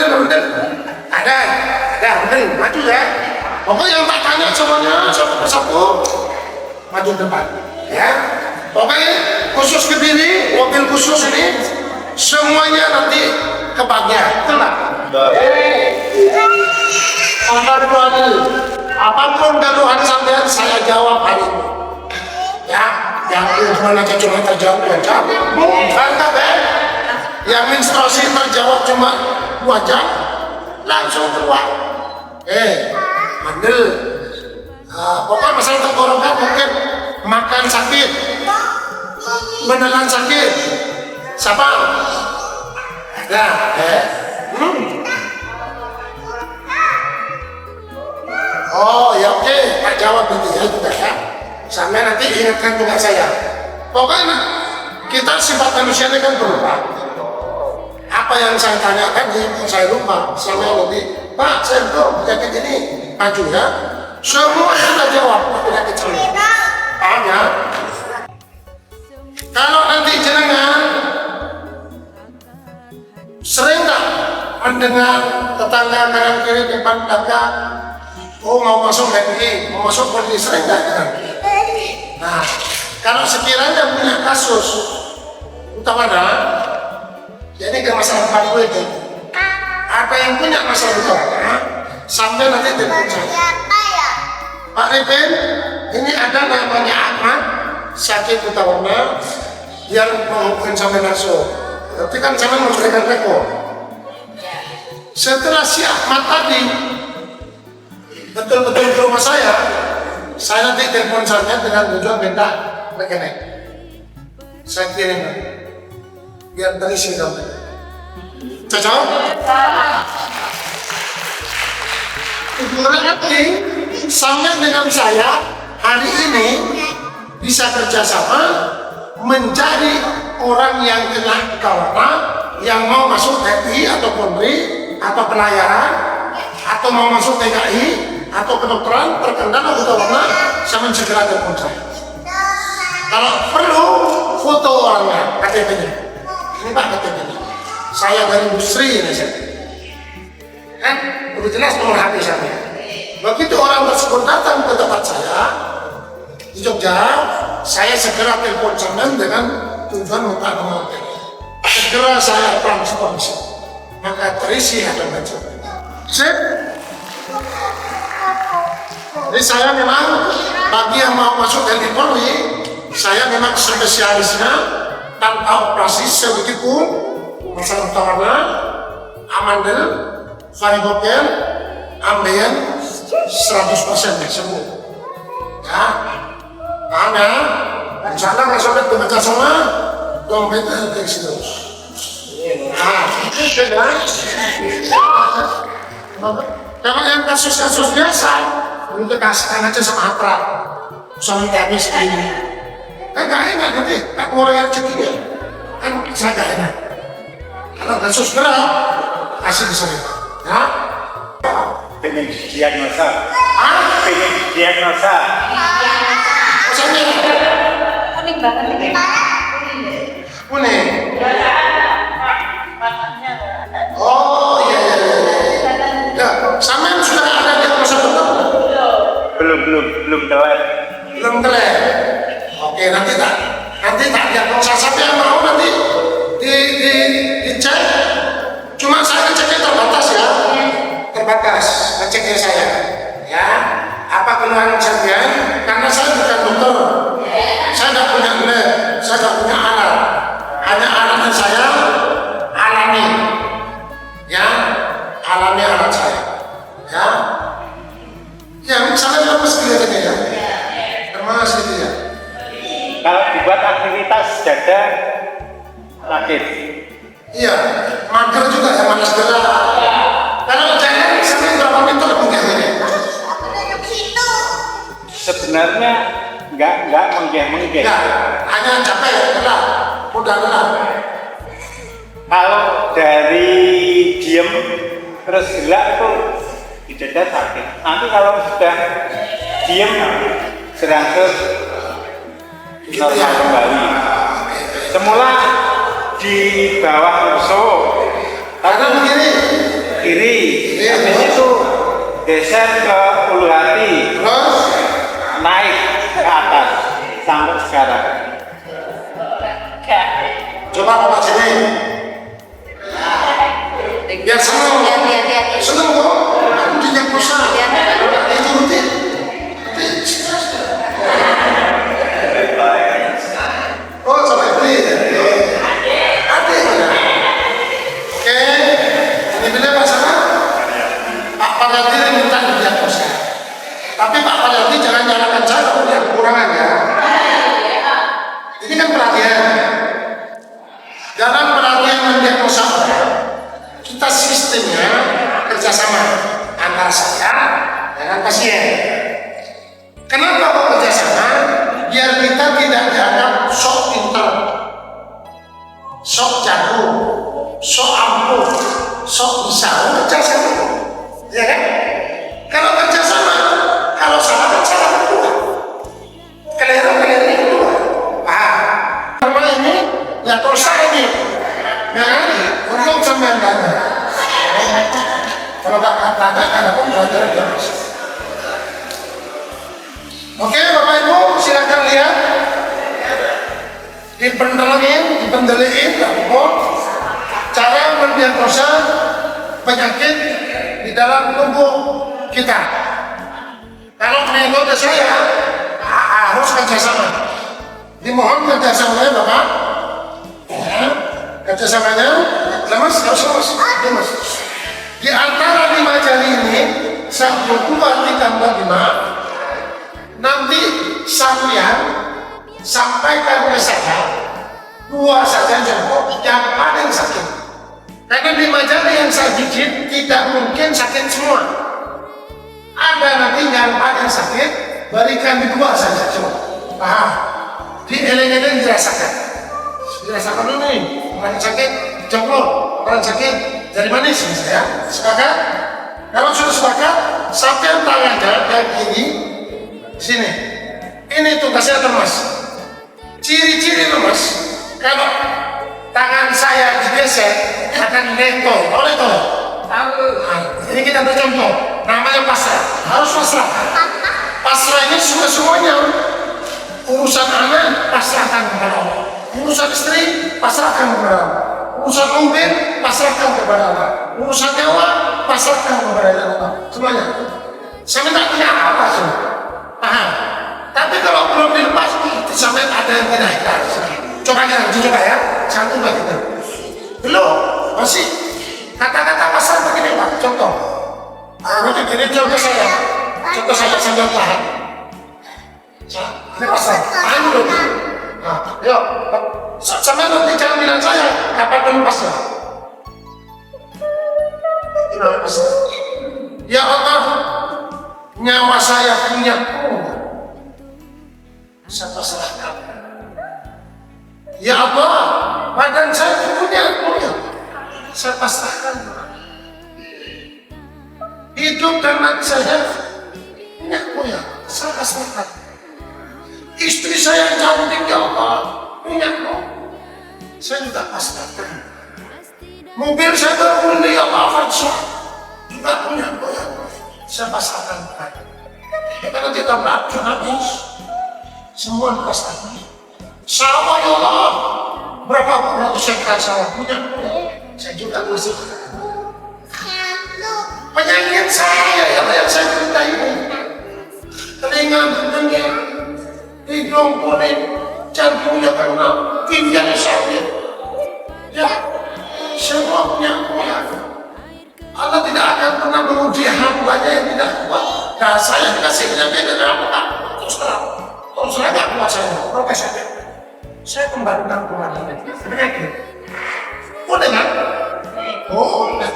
bener. Ada, bener, maju ya. Pokoknya yang tak tanya semuanya satu persatu maju depan, ya. Pokoknya khusus Kediri, mobil khusus ini semuanya nanti kebagian, betul nggak? Apapun keluhan sampean saya jawab hari ini. Ya, yang cuma terjawab 2 jam, mantap ya. Yang menstruasi terjawab cuma 2 jam, langsung keluar. Mandel. Pokoknya masalah tenggorokan mungkin makan sakit, menelan sakit. Siapa? Nah, Oh ya oke, Pak jawab itu ya juga ya. Sampai nanti ingatkan juga saya. Pokoknya kita sifat manusia ini kan berubah. Apa yang saya tanya tadi, saya lupa. Sampai nanti, Pak saya tuh penyakit ini maju ya. Semua kita jawab penyakit saya. Paham ya? Kalau nanti jenengan sering nggak mendengar tetangga kanan kiri depan belakang, oh mau masuk HPI, mau masuk polisi, sering nggak? Nah, kalau sekiranya punya kasus utama, jadi ke masalah baru itu, apa yang punya masalah utama, sampai nanti telepon saya. Pak Ripin, ini ada namanya Ahmad, sakit utama, yang menghubungkan sampai langsung. Tapi kan saya memberikan rekor. Setelah si Ahmad tadi betul-betul ke rumah saya nanti telepon saya dengan tujuan minta rekening. Saya kirim biar terisi dong. Cocok? Berarti sampai dengan saya hari ini bisa kerjasama mencari orang yang kena corona, yang mau masuk TNI atau Polri atau pelayaran atau mau masuk TKI atau kedokteran terkendala corona, sama segera telepon saya. Kalau perlu foto orangnya, KTP-nya. Ini Pak KTP-nya. Saya dari industri ini saya. Kan udah jelas nomor HP saya. Begitu orang tersebut datang ke tempat saya di Jogja, saya segera telepon sampean dengan tujuan minta nomor HP. Segera saya transfer, maka terisi ada macam. Sip. Jadi saya memang bagi yang mau masuk dari Polri, saya memang spesialisnya tanpa operasi sedikit pun, masalah utama, amandel, varikokel, ambeien 100% sembuh. Ya, paham ya? Insya Allah nggak sampai bekerja sama, dompetnya terisi terus. Nah, kalau yang kasus-kasus biasa, untuk kasihkan aja sama Atra, sama teknis ini. Kan nggak enak nanti, tak mau yang cekiknya, kan saya nggak enak. Kalau kasus berat, kasih ke saya. Ya? Pengen diagnosa. Pengen diagnosa. Maksudnya? Kuning banget ini. Kuning. Oh iya. Ya, sampean sudah ada diagnosa betul? Belum telat. Belum telat. Oke, nanti tak diagnosa sampean mau nanti dicek. Cuma saya ngeceknya terbatas ya. Terbatas ngeceknya saya. Ya, apa keluhan sampean? Karena saya bukan dokter. Saya tidak punya lab, saya tidak punya alat. Hanya alatnya saya alami. Ya, alami alat saya. Ya. Ya, misalnya lemes kelihatannya ya. Lemes gitu ya. Kalau dibuat aktivitas dada sakit. Iya, mager juga ya, malas gerak. Kalau jalan sampai berapa meter mungkin ini? Sebenarnya nggak menggeh. Ya, hanya capek, lelah, udah lelah. Kalau dari diem terus gerak itu di dada sakit. Nanti kalau sudah diem berangsur normal kembali. Semula di bawah rusuk, Karena begini, kiri. Kiri, Habis terus? itu geser ke ulu hati, Terus naik ke atas sampai sekarang. coba bapak sini. Biar seneng. Hati-hati. Seneng kok. Aku diagnosa. Itu rutin. Oh, sampai beli. Adik. Oke. Ini bila masalah. Pak Paryadi minta diagnosa. Tapi Pak Paryadi jangan nyalakan saya punya kekurangan ya. Ini kan perhatian. Dalam perhatian mendiagnosa orang, kita sistemnya kerjasama antara saya dengan pasien. Kenapa kok kerjasama? Biar kita tidak dianggap sok pintar, sok jago, sok ampuh, sok bisa. Kerjasama, ya kan? Kalau kerjasama, kalau salah kan salah berdua, keliru berdua. Paham? Sama ini, ya terus saya ini. Nah, untung sama anda. Kalau tak katakan, aku belajar dia. Oke, Bapak Ibu, silakan lihat. Dipendeliin, cara mendiagnosa penyakit di dalam tubuh kita. Kalau metode saya harus kerjasama. Dimohon kerjasamanya, Bapak. Ya, kerjasamanya, lemas, harus lemas. Di antara 5 jari ini, 1, 2 ditambah 5. Nanti sampean sampaikan ke saya 2 saja cukup yang paling sakit. Karena 5 jari yang saya gigit tidak mungkin sakit semua. Ada nanti yang paling sakit, berikan di 2 saja cukup. Paham? Di eleng-eleng dirasakan. Dirasakan dulu nih, orang sakit jempol, orang sakit jari manis ya. Sepakat? Kalau sudah sepakat, sampean tangannya kayak gini. Sini, ini tugasnya lemas. Ciri-ciri lemas, kalau tangan saya digeser akan lento, ini kita ambil contoh, namanya pasrah, harus pasrah. Pasrah ini semuanya, urusan anak pasrahkan kepada Allah, urusan istri pasrahkan kepada Allah, urusan mobil pasrahkan kepada Allah, urusan nyawa pasrahkan kepada Allah, semuanya. Saya minta punya apa sih? Paham? Tapi kalau belum dilepas, sampai ada yang tidak ikhlas. Coba ya, satu lagi kita. Belum, masih kata-kata pasal begini Pak, contoh. Ini contoh saya. Contoh saya sambil tahan. Ini pasal, tahan dulu. Nah, yuk, sampai nanti jangan bilang saya, kapan dulu pasal. Ini pasal. Ya Allah, nyawa saya punya saya pasrahkan. Ya Allah, badan saya punya saya pasrahkan. Hidup dan mati saya punya saya pasrahkan. Istri saya yang cantik ya Allah punya saya juga pasrahkan. Mobil saya berbunyi ya Allah juga punya saya pasrahkan. Karena kita beracun habis semua dipasrahkan. Sama ya Allah, berapa ratus hektar sawah punya saya juga bersih. Penyakit saya yang saya cerita ini, telinga berdenging, hidung kuning, jantungnya kena, ginjal sakit. Ya, semua punya. Allah tidak akan pernah menguji hambanya yang tidak kuat. Nah, saya dikasih penyakit dengan apa? Terus terang nggak kuat saya, profesor. Saya kembalikan kemana penyakit. Boleh kan? Oh, enggak.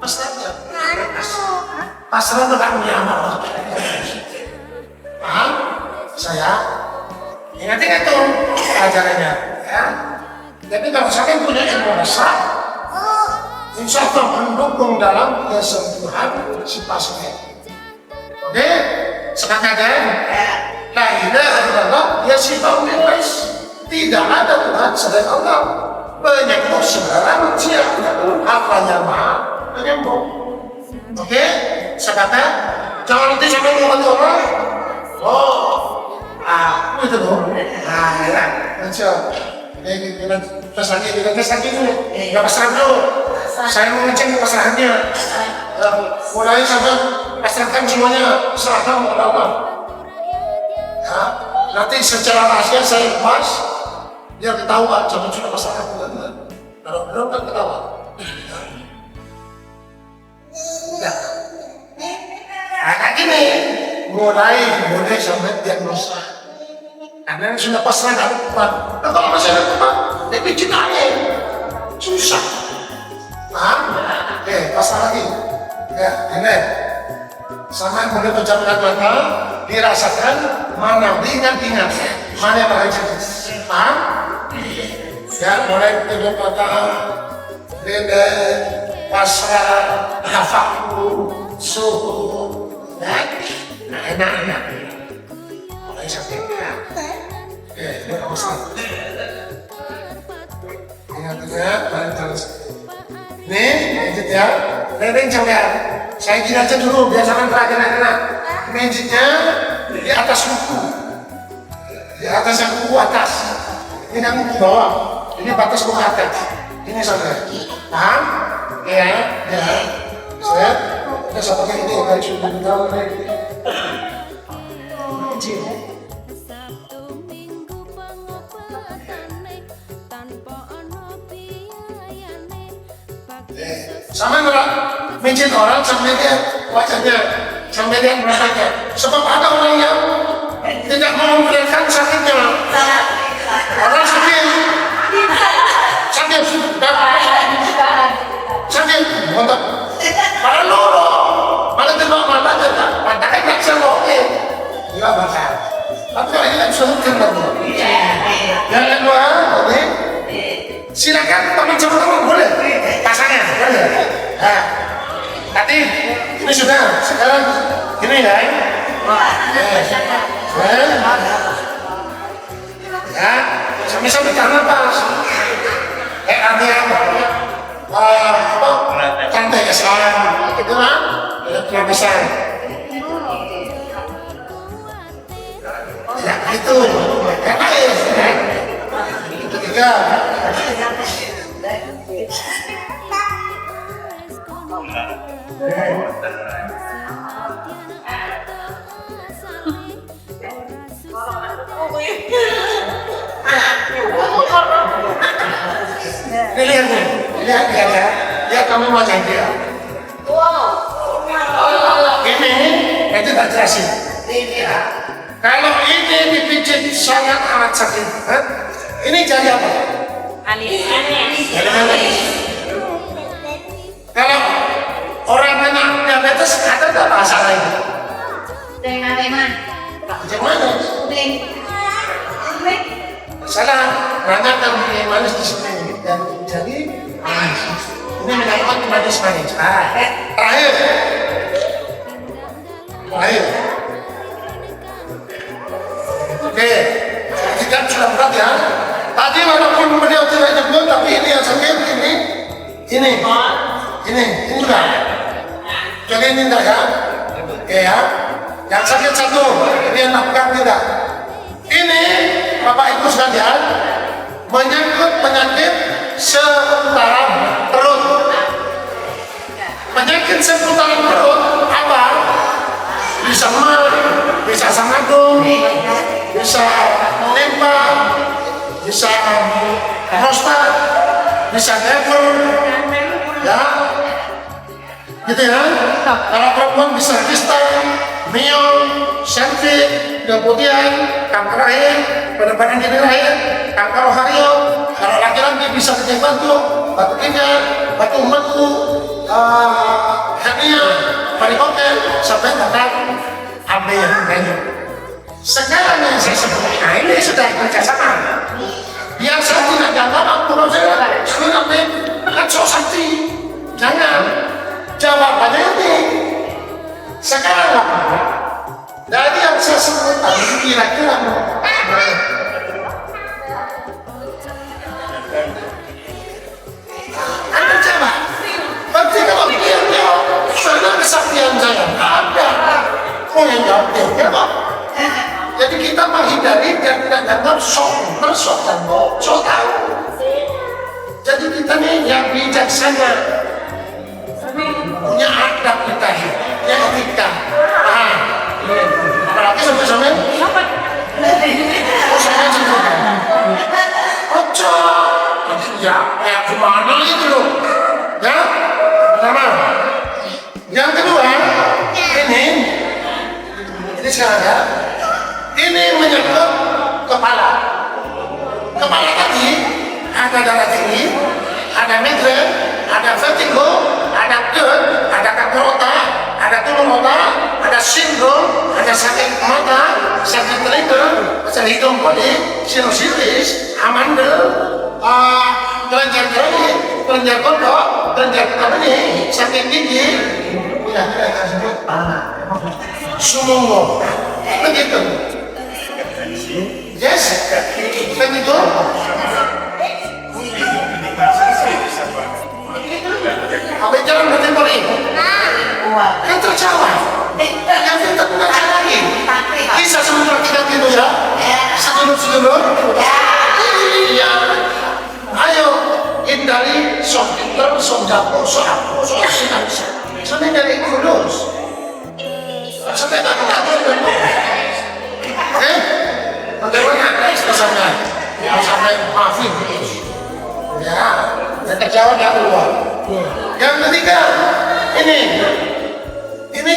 Pasrah. Pasrah tidak punya amal. Paham? Saya ingat tuh ajarannya. Ya. Jadi kalau saya punya ilmu dasar, insya Allah mendukung dalam kesembuhan si pasien. Oke, sepakat ya? La ilaha illallah ya sifat bebas. Tidak ada Tuhan selain Allah. Penyembuh segala manusia. Apanya maha penyembuh. Sebabnya jangan nanti sampai ngomong orang. Oh, aku itu loh. Nah, ya, aja. Ini pesannya, dulu. Nggak pasrah dulu. Saya mau ngecek pasrahannya. Mulai sampai pasrahkan semuanya seragam apa. Ya, nanti secara rahasia saya lepas, biar ketahuan jangan sudah pasrahkan. Kalau belum kan ketahuan. Ya. Nah, kayak gini, mulai sampai diagnosa. Karena sudah pasrah nggak kuat. Nah, kalau masih ada kuat, dia bikin angin. Susah. Paham? Oke, pasrah lagi. Ya, ini. Sama mulai pejamkan mata, dirasakan mana diingat-ingat, mana yang berhasil. Paham? Ya, mulai pejamkan mata, beda, pasrah, tafakur, suhu, nah, enak-enak. Mulai sampai ini harus ingat-ingat, balik terus. Nih, lanjut ya. Neneng coba. Saya gini aja dulu, biar jangan kena. Menjitnya di atas buku. Di atas yang buku atas. Ini yang buku bawah. Ini batas buku atas. Ini saudara. Paham? Ya, ya. Saya udah satunya ini kayak cuma tahu ini. Sama nggak mention orang sampai dia wajahnya, sampai dia merasakan. Sebab ada orang yang tidak mau memperlihatkan sakitnya. Orang sakit, untuk para loro, malah tembak mata aja, pantai nggak bisa oke, nggak bakal. Tapi kalau ini kan sulit lagi. Yang kedua, oke. Silakan teman-teman boleh pasangan boleh. Nah, tadi ini sudah sekarang ini ya. Ya, sampai karena pas. Artinya apa? Santai kesan, gitu kan? Lebih besar. Ya itu, ketiga. Lihat ya, lihat kamu mau janji ya. Ini itu tak jelasin. Kalau ini dipijit sangat amat sakit, ini jadi apa? Kalau orang kena diabetes ada nggak masalah itu? Gimana? Salah, banyak yang manis di sini dan jadi manis. Ini mendapat manis. Terakhir. Oke, kita sudah berat ya. Tadi walaupun beliau tidak nyebut, tapi ini yang sakit ini juga. Jadi ini enggak ya? Oke ya. Yang sakit satu, ini yang lakukan tidak. Ini Bapak Ibu sekalian menyangkut penyakit seputaran perut. Penyakit seputaran perut apa? Bisa mah, bisa sangadung, bisa limpa, bisa prostat, bisa lever, ya, gitu ya. Kalau perempuan bisa kista, miom, sentit, kemudian kanker rahim, penebalan dini rahim, kanker ovario. Kalau laki-laki bisa kejang jantung, batu ginjal, batu empedu, hernia, varikokel, sampai datang ambil lanjut. Sekarang yang saya sebutkan ini sudah kerjasama. Biar saya tidak gampang, kalau saya sudah kan so sakti, jangan jawabannya ini. Sekarang apa? Dari yang saya sebutkan kira-kira Anda coba, berarti kalau dia sudah kesaktian saya. Oh yang jawab ya kok. Jadi kita menghindari biar tidak dianggap sok tahu. Jadi kita nih yang bijaksana, punya adab kita, yang etika. Nah, apalagi sampai oh saya juga. Ojo, ya kayak gimana itu loh, ya pertama. Yang kedua, ini sekarang ya, ini menyangkut kepala. Kepala tadi ada darah tinggi, ada migrain, ada vertigo, ada GERD, ada kanker otak, ada tumor otak, ada sindrom, ada sakit mata, sakit telinga, sakit hidung bodi, sinusitis, amandel, kelenjar kronik, kelenjar kodok, kelenjar getah benih, sakit gigi, ya kita sebut sumongo, begitu. Yes, begitu. Apa jalan bertempur ini? Kan terjawab. Yang kita gunakan lagi. Bisa sebentar kita gitu ya. Sedulur. Iya. Ayo hindari sok pinter, sok jago, sok apa, sok sinarisa. Sampai dari kudus. Sampai tak kena. Bagaimana pesannya? Sampai maafin. Ya, yang terjawab yang keluar. Yang ketiga, ini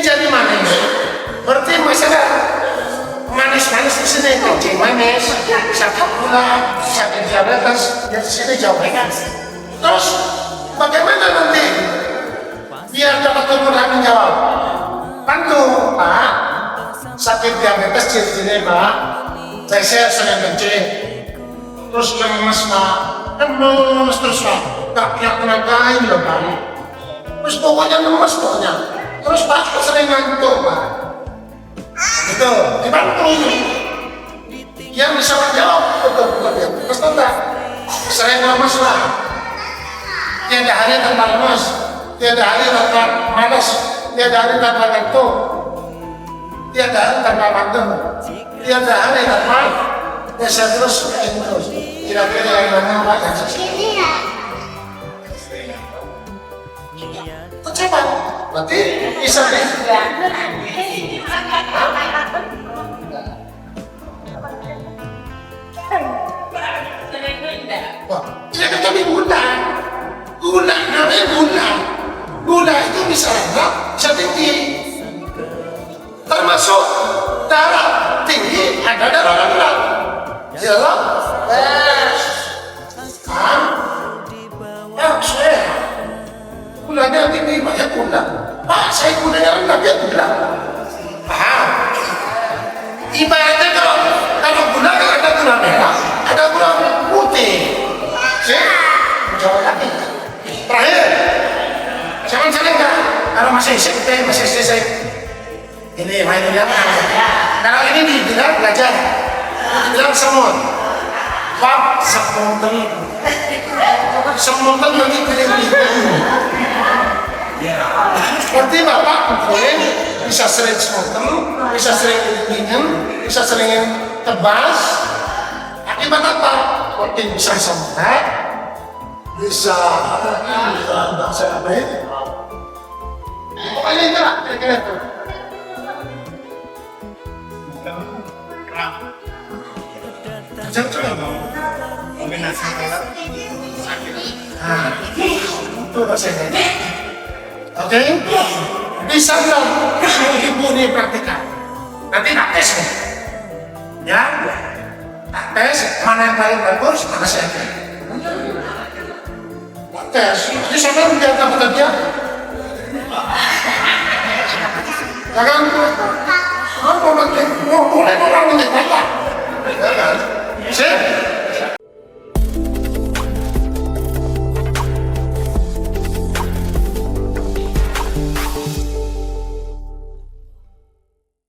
jadi manis. Berarti masalah manis-manis di sini, kencing manis, sakit gula, sakit diabetes, di sini jauhkan. Terus, bagaimana nanti biar dapat kemudahan menjawab? Bantu, Pak. Sakit diabetes ciri-ciri, Pak. Saya sering kencing, terus lemes, Pak. Lemes terus, Pak. Gak punya tenagain loh, Pak. Terus pokoknya lemes pokoknya. Terus Pak sering ngantuk, Pak. Gitu, dibantu. Yang bisa menjawab betul-betul dia. Terus enggak, sering lemes lah. Tiada hari tanpa lemes, tiada hari tanpa malas, tiada hari tanpa ngantuk, tiada hari tanpa mandem, tiada hari tanpa biasa terus. Kira-kira yang mana Pak yang sesuai? Coba, berarti bisa deh. Wah, tidak kami gula namanya gula itu bisa rendah, bisa tinggi. Termasuk darah tinggi, ada darah rendah. Jelas? Saya gulanya tinggi, banyak gula. Pak, saya gulanya rendah, dia gula. Paham? Ibaratnya kalau gula kan ada gula merah, ada gula putih. Jawab lagi. Terakhir, jangan saling nggak. Kalau masih sip. Ini main dia. Kalau ini dibilang belajar, dibilang semut. Pak, semontel nanti pilih-pilih. Nanti Bapak boleh bisa sering semontel, bisa sering dingin, bisa sering tebas. Akibat apa? Protein bisa semangat, bisa apa itu? Pokoknya itu lah, kira-kira itu. Jangan kombinasi itu rasanya. Oke, bisa nggak ibu ini praktikan? Nanti tak tes nih, ya. Tak tes mana yang paling bagus, mana saya tes. Jadi saya menjaga apa kerja? Jangan mau boleh orang ini apa? Sih.